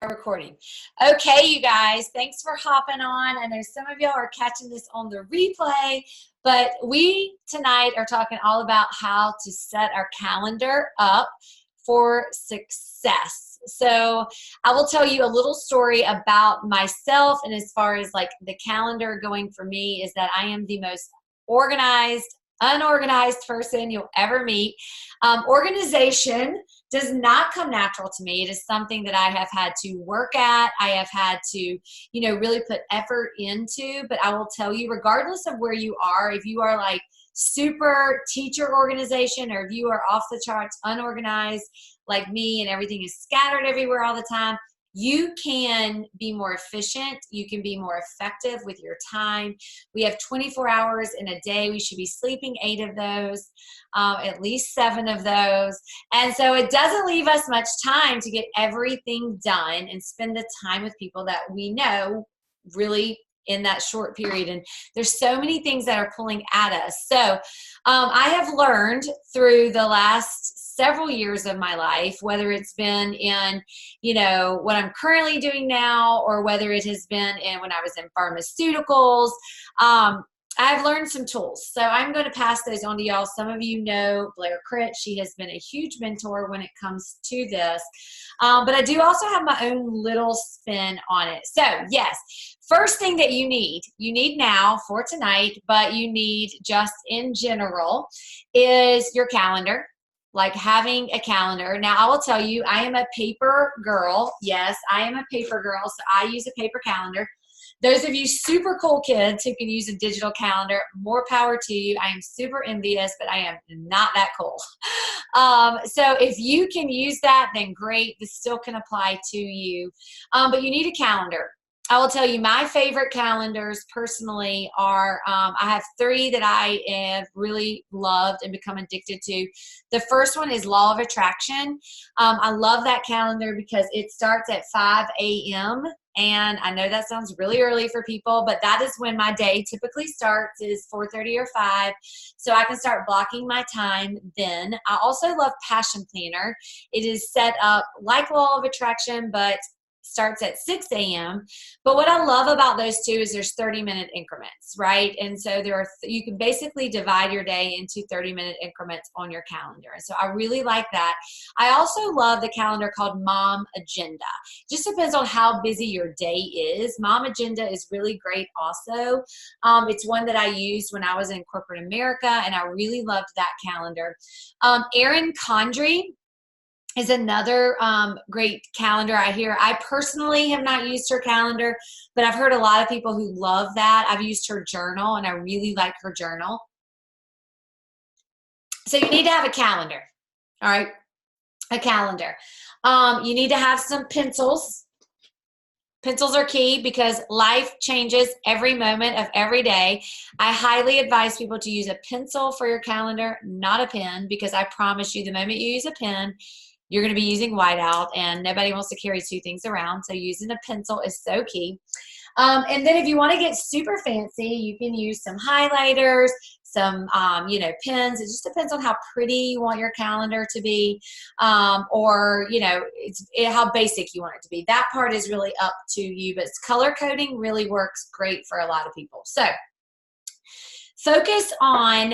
Recording. Okay, you guys, thanks for hopping on. I know some of y'all are catching this on the replay, but we tonight are talking all about how to set our calendar up for success. So I will tell you a little story about myself, and as far as like the calendar going for me is that I am the most organized, unorganized person you'll ever meet. Organization does not come natural to me. It is something that I have had to work at. I have had to, really put effort into. But I will tell you, regardless of where you are, if you are like super teacher organization, or if you are off the charts unorganized like me and everything is scattered everywhere all the time, you can be more efficient. You can be more effective with your time. We have 24 hours in a day. We should be sleeping 8 of those, at least 7 of those. And so it doesn't leave us much time to get everything done and spend the time with people that we know really in that short period. And there's so many things that are pulling at us. So I have learned through the last several years of my life, whether it's been in, what I'm currently doing now, or whether it has been in when I was in pharmaceuticals, I've learned some tools. So I'm going to pass those on to y'all. Some of you know Blair Crit. She has been a huge mentor when it comes to this. But I do also have my own little spin on it. So yes, first thing that you need now for tonight, but you need just in general, is your calendar. Like having a calendar. Now, I will tell you, I am a paper girl. Yes, I am a paper girl, so I use a paper calendar. Those of you super cool kids who can use a digital calendar, more power to you. I am super envious, but I am not that cool. So if you can use that, then great. This still can apply to you. But you need a calendar. I will tell you my favorite calendars personally are, I have 3 that I have really loved and become addicted to. The first one is Law of Attraction. I love that calendar because it starts at 5 a.m. And I know that sounds really early for people, but that is when my day typically starts, is 4:30 or 5. So I can start blocking my time then. I also love Passion Planner. It is set up like Law of Attraction, but starts at 6 a.m. But what I love about those 2 is there's 30-minute increments, right? And so you can basically divide your day into 30-minute increments on your calendar. And so I really like that. I also love the calendar called Mom Agenda. Just depends on how busy your day is. Mom Agenda is really great also. It's one that I used when I was in corporate America, and I really loved that calendar. Erin Condrey is another great calendar I hear. I personally have not used her calendar, but I've heard a lot of people who love that. I've used her journal, and I really like her journal. So you need to have a calendar, all right? A calendar. You need to have some pencils. Pencils are key because life changes every moment of every day. I highly advise people to use a pencil for your calendar, not a pen, because I promise you the moment you use a pen, you're going to be using whiteout, and nobody wants to carry 2 things around. So using a pencil is so key. And then if you want to get super fancy, you can use some highlighters, some, pens. It just depends on how pretty you want your calendar to be, or, how basic you want it to be. That part is really up to you, but color coding really works great for a lot of people. So focus on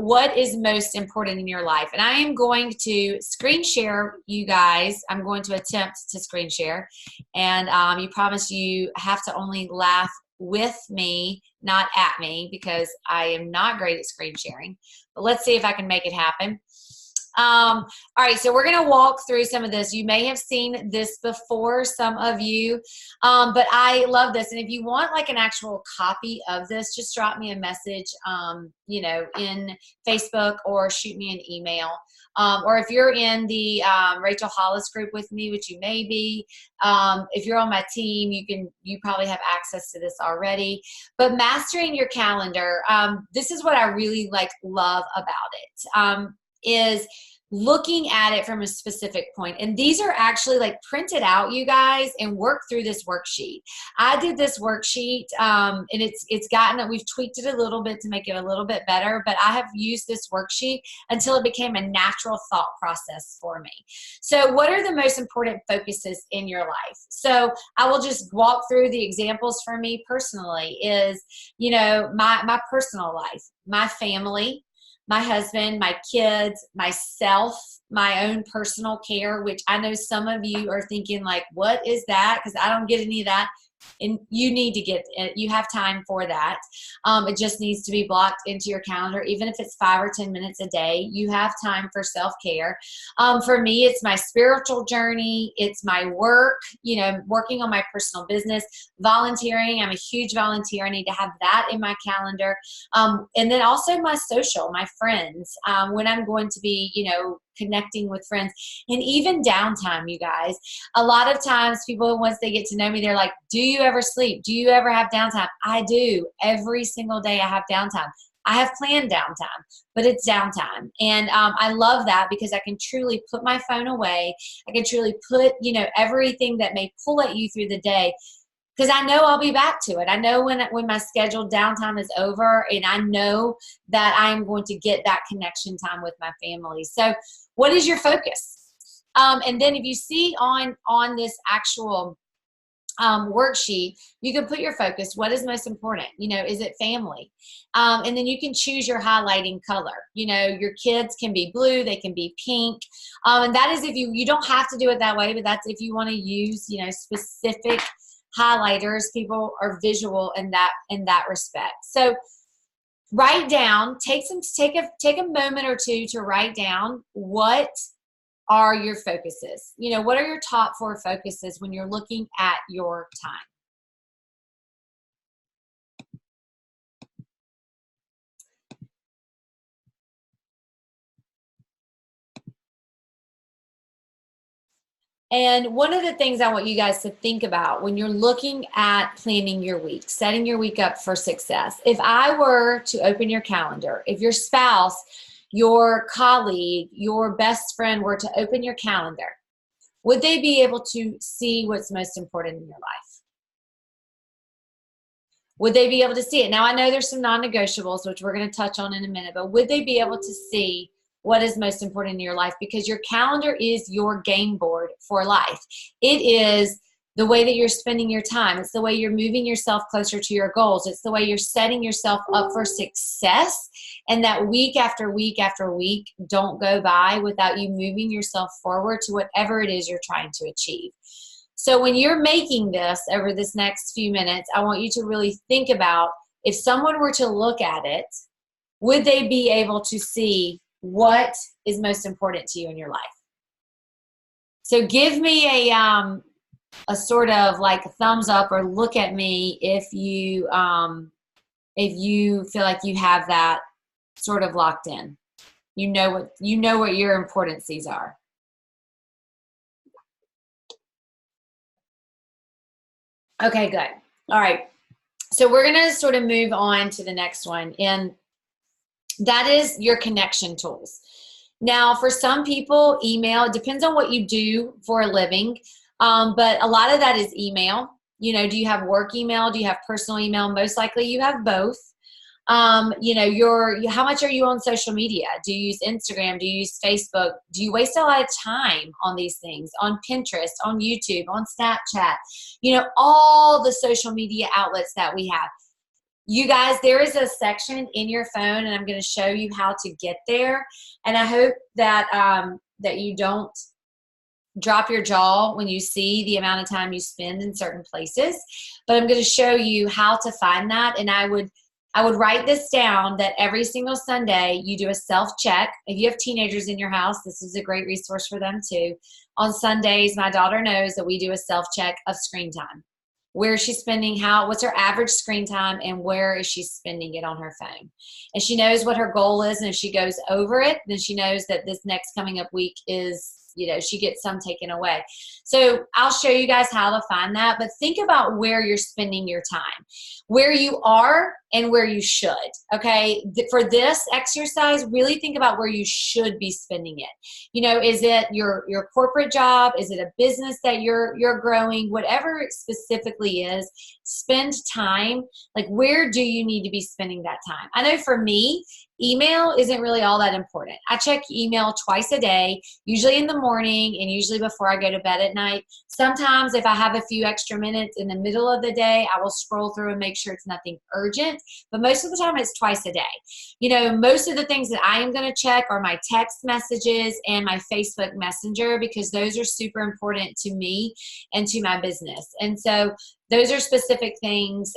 what is most important in your life. And I am going to screen share you guys. I'm going to attempt to screen share. And you promise you have to only laugh with me, not at me, because I am not great at screen sharing. But let's see if I can make it happen. All right, so we're going to walk through some of this. You may have seen this before, some of you, but I love this. And if you want like an actual copy of this, just drop me a message, in Facebook, or shoot me an email. Or if you're in the Rachel Hollis group with me, which you may be, if you're on my team, you probably have access to this already. But mastering your calendar, this is what I really love about it. Is looking at it from a specific point. And these are actually like printed out, you guys, and work through this worksheet. I did this worksheet and we've tweaked it a little bit to make it a little bit better, but I have used this worksheet until it became a natural thought process for me. So what are the most important focuses in your life? So I will just walk through the examples for me personally is, you know, my personal life, my family, my husband, my kids, myself, my own personal care, which I know some of you are thinking like, what is that? Because I don't get any of that. And you need to get it. You have time for that. It just needs to be blocked into your calendar. Even if it's 5 or 10 minutes a day, you have time for self-care. For me, it's my spiritual journey. It's my work, you know, working on my personal business, volunteering. I'm a huge volunteer. I need to have that in my calendar. And then also my social, my friends, when I'm going to be, you know, connecting with friends, and even downtime, you guys. A lot of times people, once they get to know me, they're like, do you ever sleep? Do you ever have downtime? I do. Every single day I have downtime. I have planned downtime, but it's downtime. And I love that because I can truly put my phone away. I can truly put, you know, everything that may pull at you through the day, because I know I'll be back to it. I know when my scheduled downtime is over, and I know that I'm going to get that connection time with my family. So what is your focus? And then if you see on this actual worksheet, you can put your focus. What is most important? You know, is it family? And then you can choose your highlighting color. You know, your kids can be blue, they can be pink. And that is if you don't have to do it that way, but that's if you want to use, you know, specific highlighters. People are visual in that respect. So write down, take a moment or two to write down what are your focuses. You know, what are your top 4 focuses when you're looking at your time? And one of the things I want you guys to think about when you're looking at planning your week, setting your week up for success. If I were to open your calendar, if your spouse, your colleague, your best friend were to open your calendar, would they be able to see what's most important in your life? Would they be able to see it? Now, I know there's some non-negotiables, which we're going to touch on in a minute, but would they be able to see what is most important in your life? Because your calendar is your game board for life. It is the way that you're spending your time. It's the way you're moving yourself closer to your goals. It's the way you're setting yourself up for success, and that week after week after week don't go by without you moving yourself forward to whatever it is you're trying to achieve. So when you're making this over this next few minutes, I want you to really think about, if someone were to look at it, would they be able to see what is most important to you in your life? So give me a sort of like a thumbs up, or look at me if you feel like you have that sort of locked in. You know what your importancies are. Okay, good. All right. So we're going to sort of move on to the next one, and that is your connection tools. Now, for some people, email, it depends on what you do for a living, but a lot of that is email. You know, do you have work email? Do you have personal email? Most likely you have both. You know, how much are you on social media? Do you use Instagram? Do you use Facebook? Do you waste a lot of time on these things, on Pinterest, on YouTube, on Snapchat? You know, all the social media outlets that we have. You guys, there is a section in your phone, and I'm going to show you how to get there. And I hope that that you don't drop your jaw when you see the amount of time you spend in certain places. But I'm going to show you how to find that. And I would write this down, that every single Sunday you do a self-check. If you have teenagers in your house, this is a great resource for them too. On Sundays, my daughter knows that we do a self-check of screen time. Where is she spending, what's her average screen time, and where is she spending it on her phone? And she knows what her goal is, and if she goes over it, then she knows that this next coming up week is you know, she gets some taken away. So I'll show you guys how to find that, but think about where you're spending your time, where you are and where you should. Okay. For this exercise, really think about where you should be spending it. You know, is it your corporate job? Is it a business that you're growing? Whatever it specifically is, spend time. Like, where do you need to be spending that time? I know for me, email isn't really all that important. I check email twice a day, usually in the morning and usually before I go to bed at night. Sometimes if I have a few extra minutes in the middle of the day, I will scroll through and make sure it's nothing urgent. But most of the time it's twice a day. You know, most of the things that I am going to check are my text messages and my Facebook Messenger, because those are super important to me and to my business. And so those are specific things,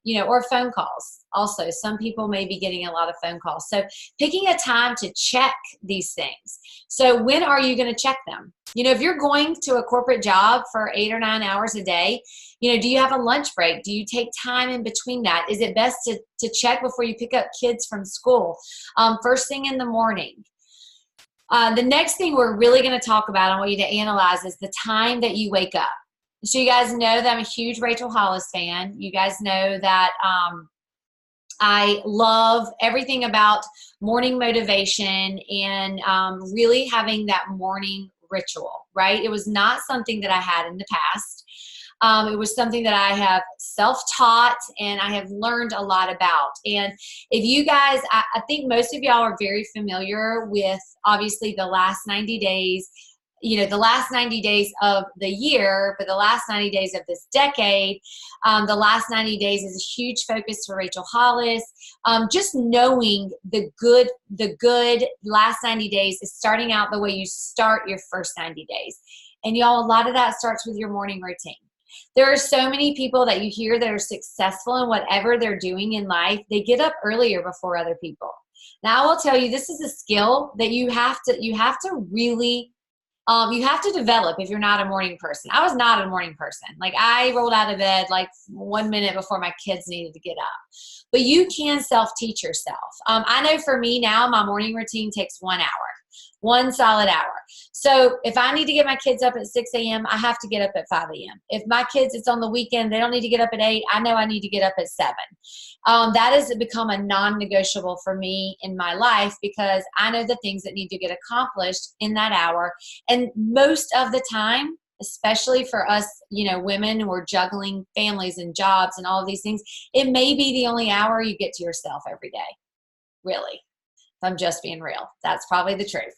you know, or phone calls. Also, some people may be getting a lot of phone calls. So picking a time to check these things. So when are you going to check them? You know, if you're going to a corporate job for 8 or 9 hours a day, you know, do you have a lunch break? Do you take time in between that? Is it best to check before you pick up kids from school? First thing in the morning. The next thing we're really going to talk about, I want you to analyze, is the time that you wake up. So you guys know that I'm a huge Rachel Hollis fan. You guys know that I love everything about morning motivation and really having that morning ritual, right? It was not something that I had in the past. It was something that I have self-taught and I have learned a lot about. And if you guys, I think most of y'all are very familiar with, obviously, the last 90 days, you know, the last 90 days of the year, but the last 90 days of this decade. The last 90 days is a huge focus for Rachel Hollis. Just knowing the good last 90 days is starting out the way you start your first 90 days. And y'all, a lot of that starts with your morning routine. There are so many people that you hear that are successful in whatever they're doing in life. They get up earlier before other people. Now, I will tell you, this is a skill that you have to really you have to develop if you're not a morning person. I was not a morning person. Like, I rolled out of bed like 1 minute before my kids needed to get up. But you can self-teach yourself. I know for me now, my morning routine takes 1 hour. 1 solid hour. So if I need to get my kids up at 6 a.m., I have to get up at 5 a.m. If my kids, it's on the weekend, they don't need to get up at 8, I know I need to get up at 7. That has become a non-negotiable for me in my life, because I know the things that need to get accomplished in that hour. And most of the time, especially for us, you know, women who are juggling families and jobs and all of these things, it may be the only hour you get to yourself every day, really. If I'm just being real, that's probably the truth.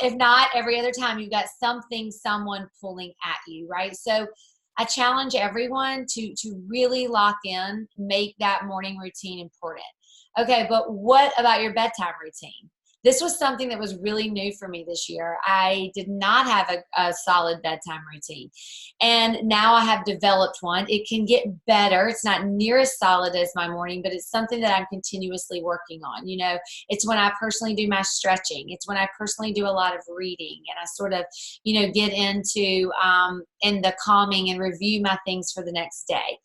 If not, every other time you've got something, someone pulling at you, right? So I challenge everyone to really lock in, make that morning routine important. Okay, but what about your bedtime routine? This was something that was really new for me this year. I did not have a solid bedtime routine. And now I have developed one. It can get better. It's not near as solid as my morning, but it's something that I'm continuously working on. You know, it's when I personally do my stretching. It's when I personally do a lot of reading, and I sort of, you know, get into in the calming and review my things for the next day.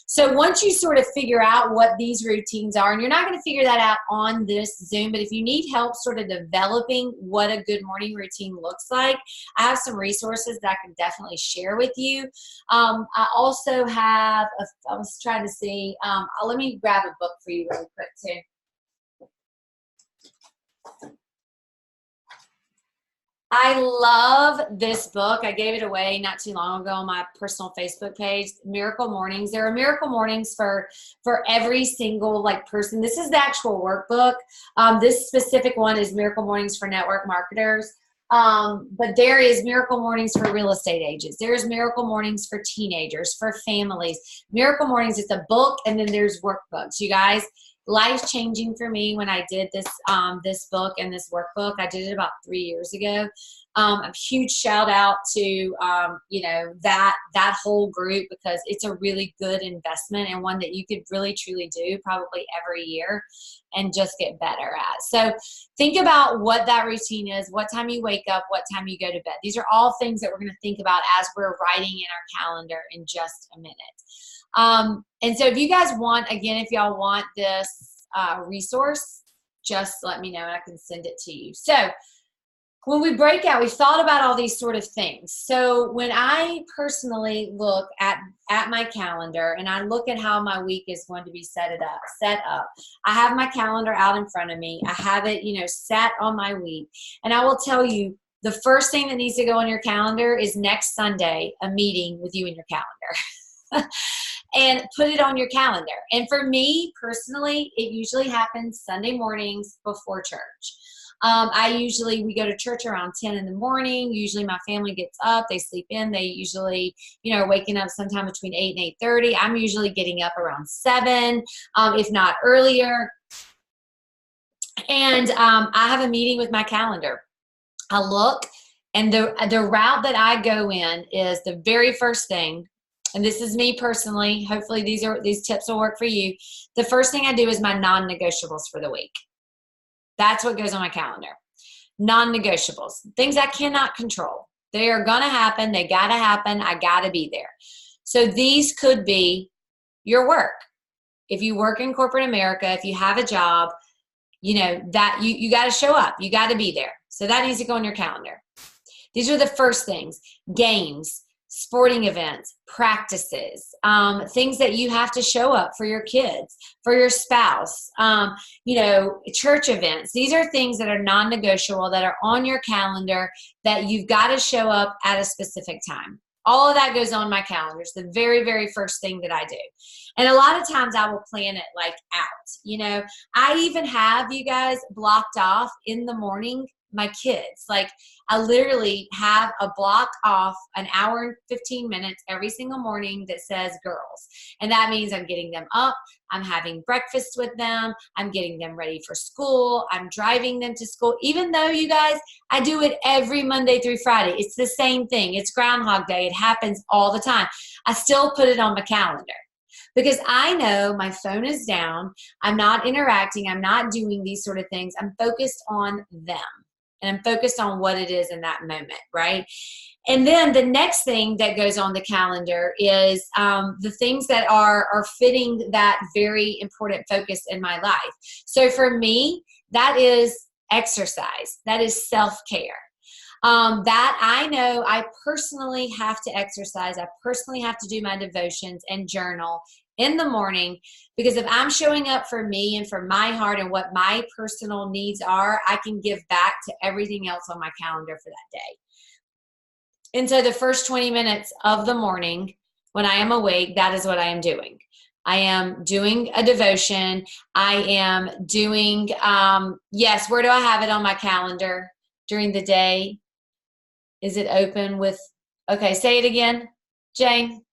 So once you sort of figure out what these routines are, and you're not going to figure that out on this Zoom, but if you need help sort of developing what a good morning routine looks like, I have some resources that I can definitely share with you. I also have, I was trying to see, let me grab a book for you really quick too. I love this book. I gave it away not too long ago on my personal Facebook page, Miracle Mornings. There are Miracle Mornings for every single person. This is the actual workbook. This specific one is Miracle Mornings for network marketers. But there is Miracle Mornings for real estate agents. There's Miracle Mornings for teenagers, for families. Miracle Mornings is a book, and then there's workbooks. You guys, life-changing for me when I did this this book and this workbook. I did it about 3 years ago. A huge shout out to you know, that whole group, because it's a really good investment and one that you could really truly do probably every year and just get better at. So think about what that routine is, what time you wake up, what time you go to bed. These are all things that we're going to think about as we're writing in our calendar in just a minute. And so if you guys want, again, if y'all want this resource, just let me know and I can send it to you. So when we break out, we've thought about all these sort of things. So when I personally look at my calendar and I look at how my week is going to be set up, I have my calendar out in front of me. I have it, set on my week. And I will tell you, the first thing that needs to go on your calendar is next Sunday, a meeting with you in your calendar. And put it on your calendar. And for me personally, it usually happens Sunday mornings before church. We go to church around 10 in the morning. Usually my family gets up, they sleep in. They usually, are waking up sometime between 8 and 8:30. I'm usually getting up around 7, if not earlier. And I have a meeting with my calendar. I look, and the route that I go in is the very first thing, and this is me personally. Hopefully these tips will work for you. The first thing I do is my non-negotiables for the week. That's what goes on my calendar. Non-negotiables, things I cannot control. They are going to happen. They got to happen. I got to be there. So these could be your work. If you work in corporate America, if you have a job, that you got to show up. You got to be there. So that needs to go on your calendar. These are the first things: games, sporting events, practices, things that you have to show up for your kids, for your spouse, church events. These are things that are non-negotiable, that are on your calendar, that you've got to show up at a specific time. All of that goes on my calendar. It's the very, very first thing that I do. And a lot of times I will plan it out. I even have, you guys, blocked off in the morning my kids. I literally have a block off an hour and 15 minutes every single morning that says girls. And that means I'm getting them up, I'm having breakfast with them, I'm getting them ready for school, I'm driving them to school. Even though, you guys, I do it every Monday through Friday. It's the same thing. It's Groundhog Day. It happens all the time. I still put it on my calendar, because I know my phone is down. I'm not interacting. I'm not doing these sort of things. I'm focused on them. And I'm focused on what it is in that moment, right? And then the next thing that goes on the calendar is the things that are fitting that very important focus in my life. So for me, that is exercise. That is self-care. That I know I personally have to exercise. I personally have to do my devotions and journal in the morning, because if I'm showing up for me and for my heart and what my personal needs are, I can give back to everything else on my calendar for that day. And so the first 20 minutes of the morning when I am awake, that is what I am doing. I am doing a devotion. I am doing, where do I have it on my calendar during the day? Is it open with, okay, say it again, Jane.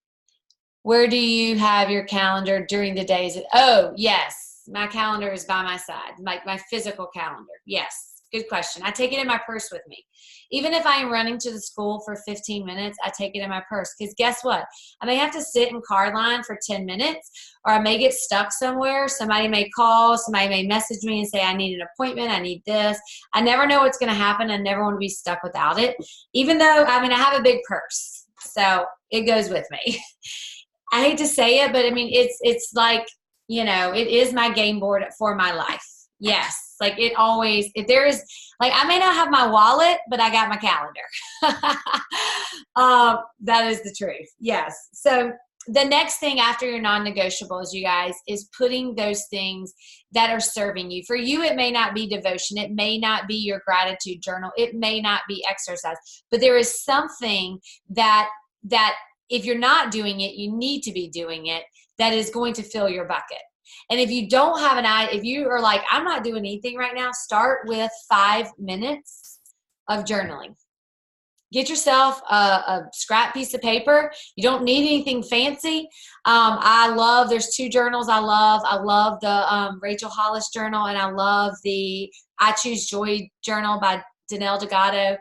Where do you have your calendar during the day? Is it, oh, yes, my calendar is by my side, my physical calendar. Yes, good question. I take it in my purse with me. Even if I am running to the school for 15 minutes, I take it in my purse, because guess what? I may have to sit in car line for 10 minutes, or I may get stuck somewhere. Somebody may call, somebody may message me and say, I need an appointment, I need this. I never know what's going to happen. I never want to be stuck without it, even though, I have a big purse, so it goes with me. I hate to say it, but it's like, it is my game board for my life. Yes. If there is, I may not have my wallet, but I got my calendar. That is the truth. Yes. So the next thing after your non-negotiables, you guys, is putting those things that are serving you. For you, it may not be devotion. It may not be your gratitude journal. It may not be exercise, but there is something that if you're not doing it, you need to be doing it, that is going to fill your bucket. And if you don't have if you are like, I'm not doing anything right now, start with 5 minutes of journaling. Get yourself a scrap piece of paper. You don't need anything fancy. There's 2 journals I love. I love the Rachel Hollis journal, and I love the I Choose Joy journal by Danelle Delgado.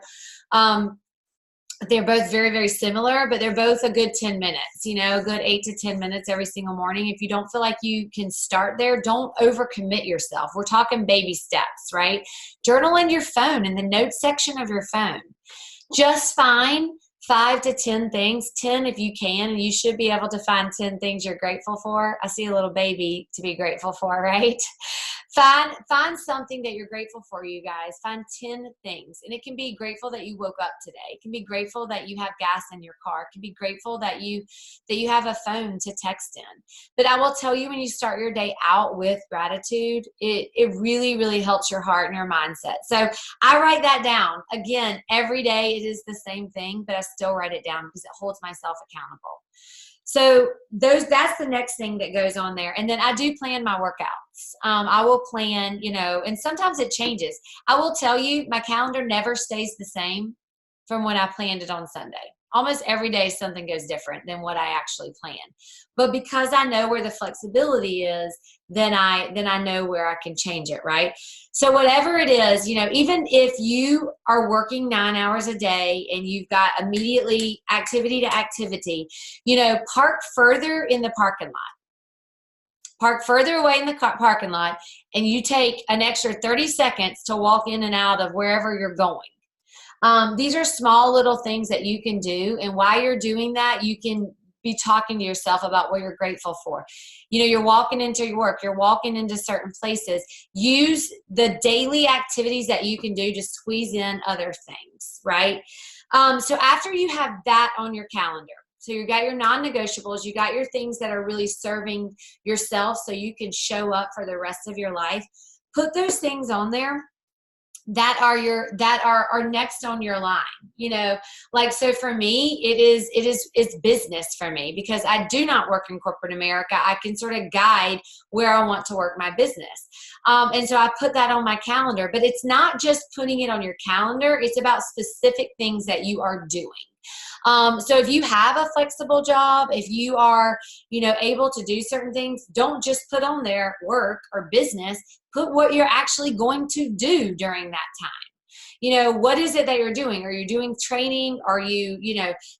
They're both very, very similar, but they're both a good 10 minutes, a good 8 to 10 minutes every single morning. If you don't feel like you can start there, don't overcommit yourself. We're talking baby steps, right? Journal in your phone, in the notes section of your phone. Just find 5 to 10 things, 10 if you can, and you should be able to find 10 things you're grateful for. I see a little baby to be grateful for, right? Find something that you're grateful for, you guys. Find 10 things. And it can be grateful that you woke up today. It can be grateful that you have gas in your car. It can be grateful that you have a phone to text in. But I will tell you, when you start your day out with gratitude, it really, really helps your heart and your mindset. So I write that down. Again, every day it is the same thing, but I still write it down because it holds myself accountable. So that's the next thing that goes on there. And then I do plan my workouts. I will plan, and sometimes it changes. I will tell you, my calendar never stays the same from when I planned it on Sunday. Almost every day something goes different than what I actually planned. But because I know where the flexibility is, then I know where I can change it, right? So whatever it is, even if you are working 9 hours a day and you've got immediately activity to activity, park further in the parking lot. Park further away in the parking lot, and you take an extra 30 seconds to walk in and out of wherever you're going. These are small little things that you can do, and while you're doing that, you can be talking to yourself about what you're grateful for. You're walking into your work, you're walking into certain places. Use the daily activities that you can do to squeeze in other things, right? So after you have that on your calendar, so you got your non-negotiables, you got your things that are really serving yourself so you can show up for the rest of your life, put those things on there that are next on your line. So for me, it's business for me, because I do not work in corporate America. I can sort of guide where I want to work my business. And so I put that on my calendar, but it's not just putting it on your calendar. It's about specific things that you are doing. So if you have a flexible job, if you are, able to do certain things, don't just put on there work or business. Put what you're actually going to do during that time. What is it that you're doing? Are you doing training? Are you,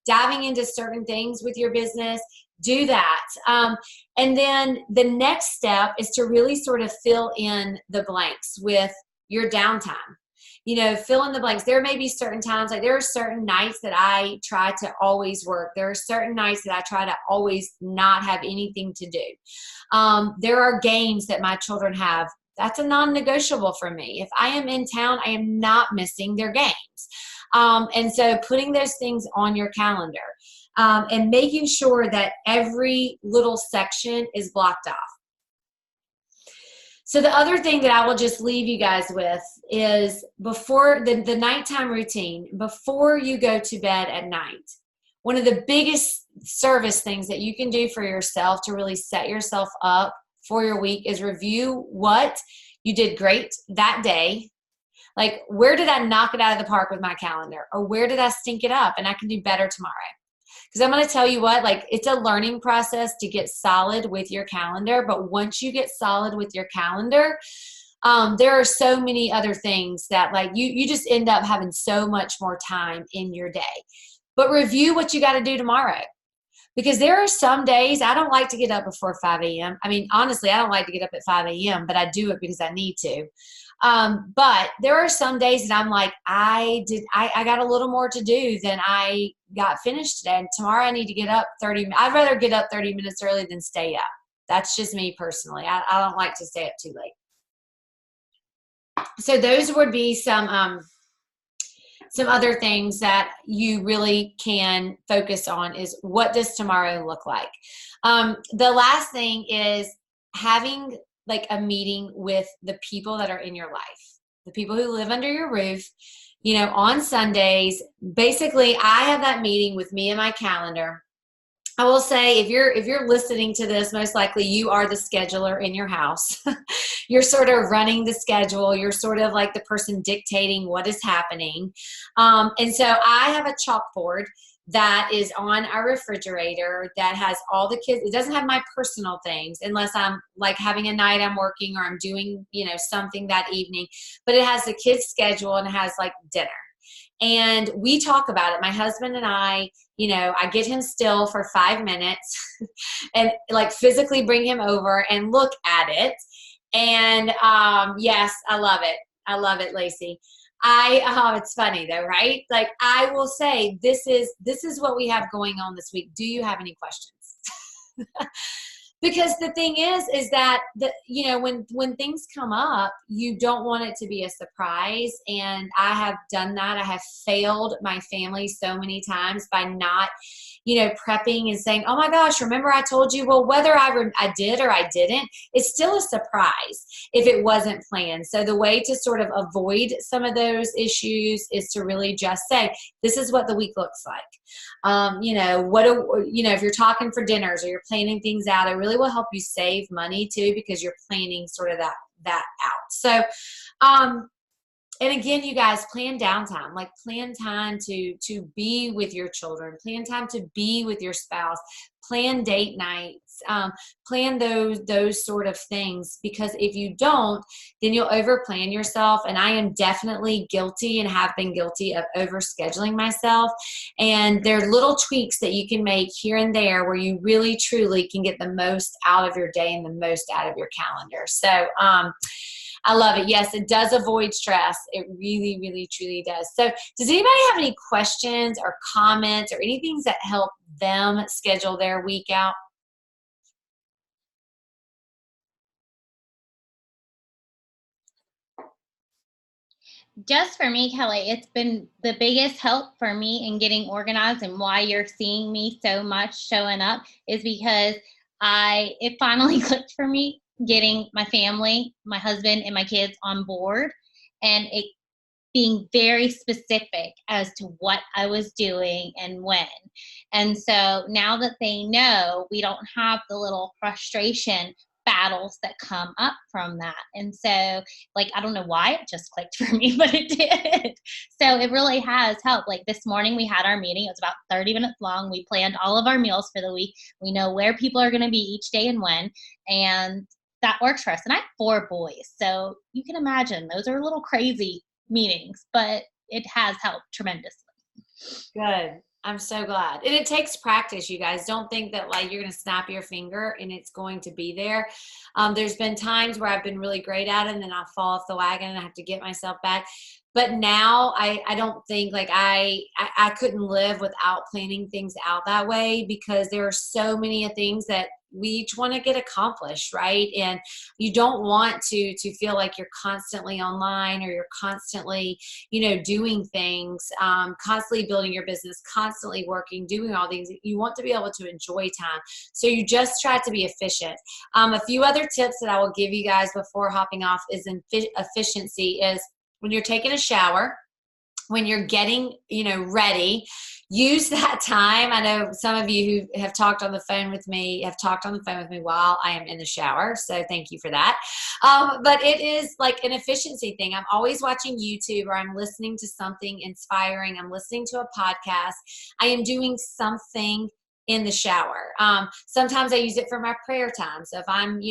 diving into certain things with your business? Do that. And then the next step is to really sort of fill in the blanks with your downtime. Fill in the blanks. There may be certain times, like there are certain nights that I try to always work. There are certain nights that I try to always not have anything to do. There are games that my children have. That's a non-negotiable for me. If I am in town, I am not missing their games. And so putting those things on your calendar and making sure that every little section is blocked off. So the other thing that I will just leave you guys with is before the nighttime routine, before you go to bed at night, one of the biggest service things that you can do for yourself to really set yourself up for your week is review what you did great that day. Like, where did I knock it out of the park with my calendar? Or where did I stink it up and I can do better tomorrow? Because I'm going to tell you what, it's a learning process to get solid with your calendar. But once you get solid with your calendar, there are so many other things that you just end up having so much more time in your day. But review what you got to do tomorrow. Because there are some days I don't like to get up before 5 a.m. I mean, honestly, I don't like to get up at 5 a.m., but I do it because I need to. But there are some days that I'm like, I got a little more to do than I got finished today. And tomorrow I need to get up I'd rather get up 30 minutes early than stay up. That's just me personally. I don't like to stay up too late. So those would be some other things that you really can focus on is, what does tomorrow look like? The last thing is having a meeting with the people that are in your life, the people who live under your roof, on Sundays. Basically, I have that meeting with me and my calendar. I will say, if you're listening to this, most likely you are the scheduler in your house. You're sort of running the schedule. You're sort of like the person dictating what is happening. And so I have a chalkboard that is on our refrigerator that has all the kids. It doesn't have my personal things unless I'm having a night I'm working or I'm doing, something that evening. But it has the kids' schedule and it has dinner. And we talk about it. My husband and I get him still for 5 minutes and physically bring him over and look at it. And yes, I love it. I love it, Lacey. It's funny though, right? I will say, this is what we have going on this week. Do you have any questions? Because the thing is that when things come up, you don't want it to be a surprise. And I have done that. I have failed my family so many times by not, prepping and saying, oh my gosh, remember I told you? Well, whether I did or I didn't, it's still a surprise if it wasn't planned. So the way to sort of avoid some of those issues is to really just say, this is what the week looks like. If you're talking for dinners or you're planning things out, it really will help you save money too, because you're planning sort of that out. So, and again, you guys, plan downtime, like plan time to be with your children, plan time to be with your spouse, plan date nights, plan those sort of things, because if you don't, then you'll overplan yourself. And I am definitely guilty and have been guilty of overscheduling myself. And there are little tweaks that you can make here and there where you really, truly can get the most out of your day and the most out of your calendar. So, I love it. Yes, it does avoid stress. It really, really, truly does. So does anybody have any questions or comments or anything that help them schedule their week out? Just for me, Kelly, it's been the biggest help for me in getting organized, and why you're seeing me so much showing up is because it finally clicked for me getting my family, my husband and my kids on board, and it being very specific as to what I was doing and when. And so now that they know, we don't have the little frustration battles that come up from that. And so, like, I don't know why it just clicked for me, but it did. So it really has helped. Like this morning we had our meeting. It was about 30 minutes long. We planned all of our meals for the week. We know where people are going to be each day and when. And that works for us. And I have 4 boys. So you can imagine those are a little crazy meetings, but it has helped tremendously. Good. I'm so glad. And it takes practice, you guys. Don't think that like you're going to snap your finger and it's going to be there. There's been times where I've been really great at it and then I'll fall off the wagon and I have to get myself back. But now I don't think like I couldn't live without planning things out that way, because there are so many things that we each want to get accomplished, right? And you don't want to feel like you're constantly online or you're constantly, doing things, constantly building your business, constantly working, doing all these. You want to be able to enjoy time. So you just try to be efficient. A few other tips that I will give you guys before hopping off is efficiency is when you're taking a shower, when you're getting, ready, use that time. I know some of you who have talked on the phone with me while I am in the shower. So thank you for that. But it is like an efficiency thing. I'm always watching YouTube, or I'm listening to something inspiring. I'm listening to a podcast. I am doing something in the shower. Sometimes I use it for my prayer time. So if I'm,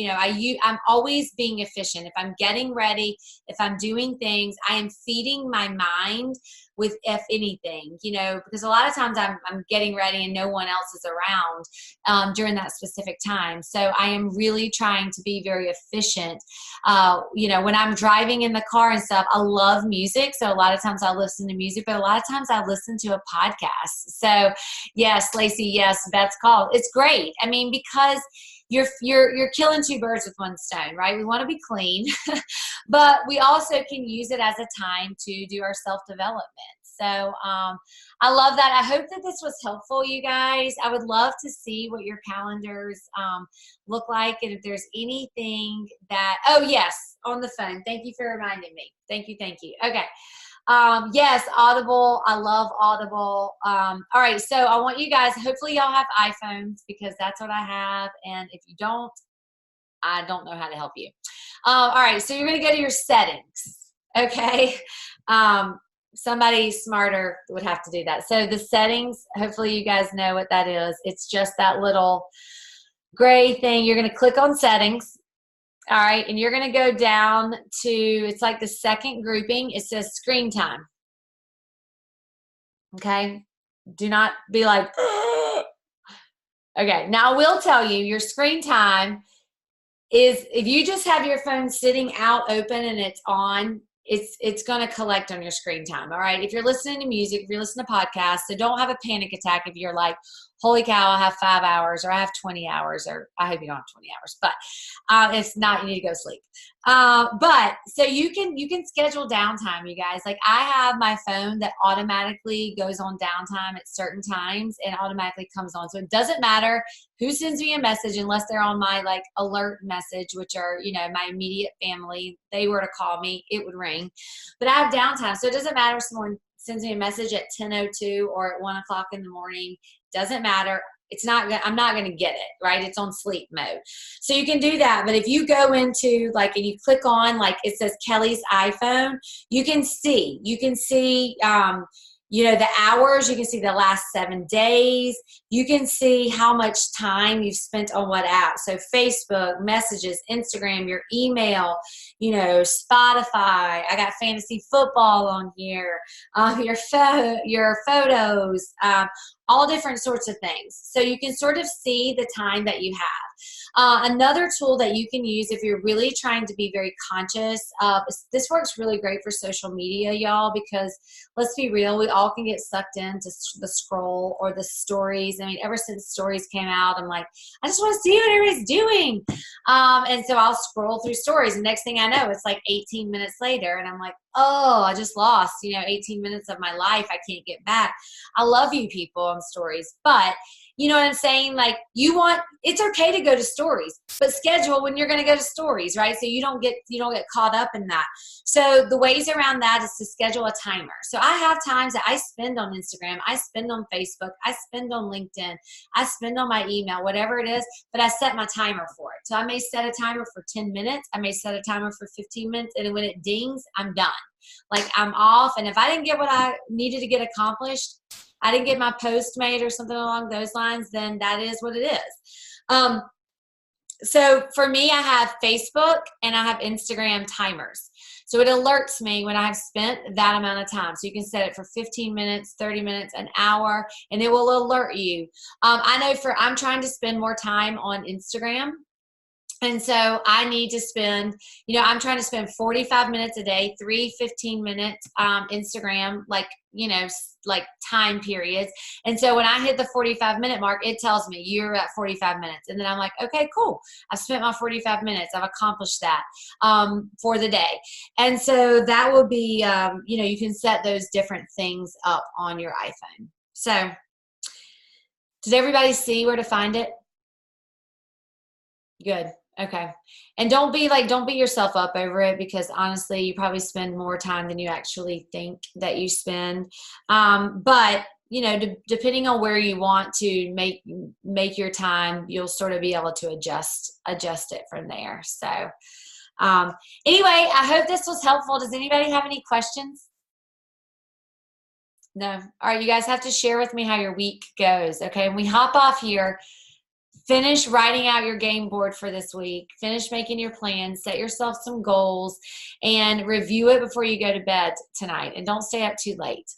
I'm always being efficient. If I'm getting ready, if I'm doing things, I am feeding my mind with, if anything, because a lot of times I'm getting ready and no one else is around during that specific time. So I am really trying to be very efficient. When I'm driving in the car and stuff, I love music. So a lot of times I listen to music, but a lot of times I listen to a podcast. So yes, Lacey, yes, Beth's called. It's great. I mean, because you're killing 2 birds with 1 stone, right? We want to be clean, but we also can use it as a time to do our self-development. So I love that. I hope that this was helpful, you guys. I would love to see what your calendars look like, and if there's anything that, oh yes, on the phone. Thank you for reminding me. Thank you. Okay. Yes, Audible. I love Audible. All right. So I want you guys, hopefully y'all have iPhones, because that's what I have. And if you don't, I don't know how to help you. All right. So you're going to go to your settings. Okay. Somebody smarter would have to do that. So the settings, hopefully you guys know what that is. It's just that little gray thing. You're going to click on settings. All right, and you're going to go down to, it's like the second grouping. It says screen time. Okay, do not be like, ugh. Okay, now I will tell you, your screen time is, if you just have your phone sitting out open and it's on, it's going to collect on your screen time. All right, if you're listening to music, if you're listening to podcasts, so don't have a panic attack if you're like, holy cow, I have 5 hours, or I have 20 hours, or I hope you don't have 20 hours, but if not, you need to go sleep. But so you can schedule downtime, you guys. Like, I have my phone that automatically goes on downtime at certain times and automatically comes on. So it doesn't matter who sends me a message unless they're on my like alert message, which are, you know, my immediate family. They were to call me, it would ring. But I have downtime. So it doesn't matter if someone sends me a message at 10:02 or at 1 o'clock in the morning. Doesn't matter. I'm not going to get it, right? It's on sleep mode. So you can do that. But if you go into like, and you click on, like it says Kelly's iPhone, you can see, you know, the hours, you can see the last 7 days, you can see how much time you've spent on what app. So Facebook, messages, Instagram, your email, you know, Spotify, I got fantasy football on here, your photos, all different sorts of things. So you can sort of see the time that you have. Another tool that you can use if you're really trying to be very conscious of, this works really great for social media, y'all, because let's be real, we all can get sucked into the scroll or the stories. I mean, ever since stories came out, I'm like, I just want to see what everybody's doing. And so I'll scroll through stories, and next thing I know, it's like 18 minutes later, and I'm like, oh, I just lost, you know, 18 minutes of my life. I can't get back. I love you people on stories, but you know what I'm saying? Like, it's okay to go to stories, but schedule when you're going to go to stories, right? So you don't get caught up in that. So the ways around that is to schedule a timer. So I have times that I spend on Instagram, I spend on Facebook, I spend on LinkedIn, I spend on my email, whatever it is, but I set my timer for it. So I may set a timer for 10 minutes. I may set a timer for 15 minutes. And when it dings, I'm done. Like, I'm off. And if I didn't get what I needed to get accomplished, I didn't get my post made or something along those lines, then that is what it is. So for me, I have Facebook and I have Instagram timers. So it alerts me when I've spent that amount of time. So you can set it for 15 minutes, 30 minutes, an hour, and it will alert you. I know I'm trying to spend more time on Instagram. And so I need to spend, you know, I'm trying to spend 45 minutes a day, 15-minute Instagram, like, you know, like time periods. And so when I hit the 45-minute mark, it tells me you're at 45 minutes. And then I'm like, okay, cool. I've spent my 45 minutes. I've accomplished that for the day. And so that will be, you know, you can set those different things up on your iPhone. So did everybody see where to find it? Good. Okay. And don't beat yourself up over it, because honestly, you probably spend more time than you actually think that you spend. But you know, depending on where you want to make your time, you'll sort of be able to adjust it from there. So anyway, I hope this was helpful. Does anybody have any questions? No. All right. You guys have to share with me how your week goes. Okay. And we hop off here. Finish writing out your game board for this week. Finish making your plans. Set yourself some goals and review it before you go to bed tonight. And don't stay up too late.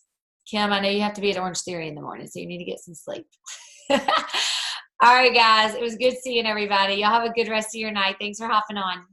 Kim, I know you have to be at Orange Theory in the morning, so you need to get some sleep. All right, guys. It was good seeing everybody. Y'all have a good rest of your night. Thanks for hopping on.